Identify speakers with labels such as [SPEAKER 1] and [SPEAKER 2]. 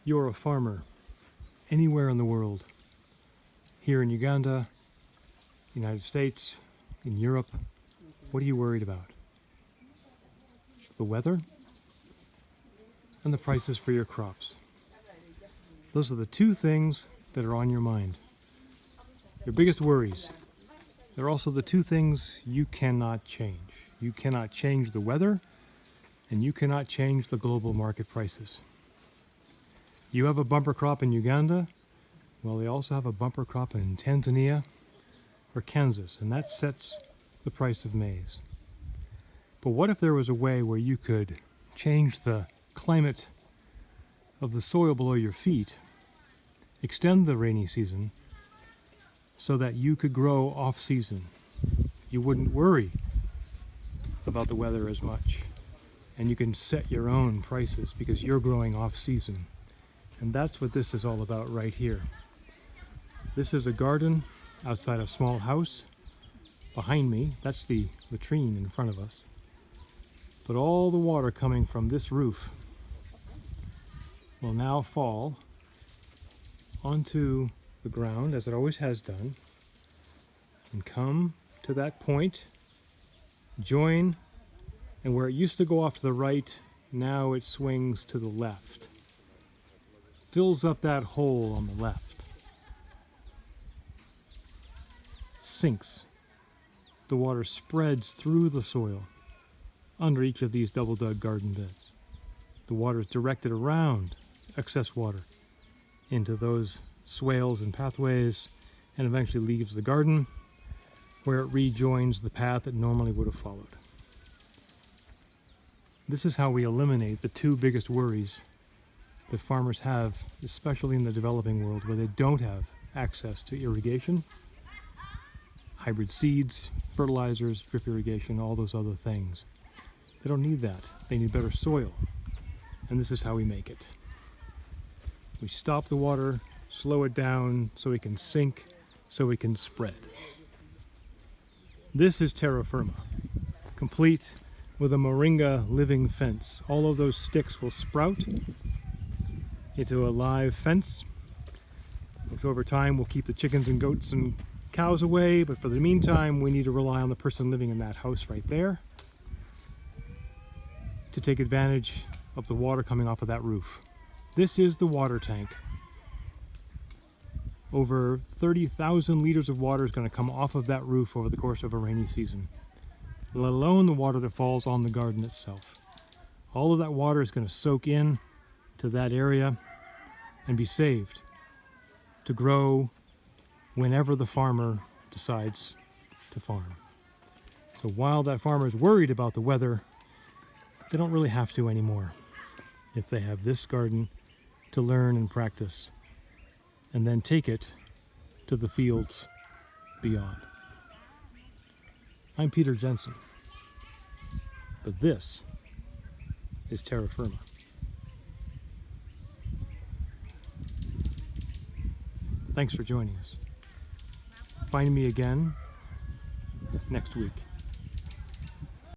[SPEAKER 1] you're a farmer anywhere in the world, here in Uganda, United States, in Europe, what are you worried about? The weather and the prices for your crops. Those are the two things that are on your mind. Your biggest worries. They're also the two things you cannot change. You cannot change the weather, and you cannot change the global market prices. You have a bumper crop in Uganda, well, they also have a bumper crop in Tanzania or Kansas, and that sets the price of maize. But what if there was a way where you could change the climate of the soil below your feet, extend the rainy season, so that you could grow off-season? You wouldn't worry about the weather as much, and you can set your own prices because you're growing off-season. And that's what this is all about right here. This is a garden outside a small house. Behind me, that's the latrine in front of us. But all the water coming from this roof will now fall onto the ground, as it always has done, and come to that point, join, and where it used to go off to the right, now it swings to the left. Fills up that hole on the left. Sinks. The water spreads through the soil under each of these double dug garden beds. The water is directed around excess water into those swales and pathways, and eventually leaves the garden where it rejoins the path it normally would have followed. This is how we eliminate the two biggest worries that farmers have, especially in the developing world where they don't have access to irrigation, hybrid seeds, fertilizers, drip irrigation, all those other things. They don't need that. They need better soil. And this is how we make it. We stop the water, slow it down so it can sink, so it can spread. This is Terra Firma, complete with a moringa living fence. All of those sticks will sprout into a live fence, which over time will keep the chickens and goats and cows away, but for the meantime we need to rely on the person living in that house right there to take advantage of the water coming off of that roof. This is the water tank. Over 30,000 liters of water is going to come off of that roof over the course of a rainy season, let alone the water that falls on the garden itself. All of that water is going to soak in to that area and be saved to grow whenever the farmer decides to farm. So while that farmer is worried about the weather, they don't really have to anymore if they have this garden to learn and practice, and then take it to the fields beyond. I'm Peter Jensen, but this is Terra Firma. Thanks for joining us. Find me again next week.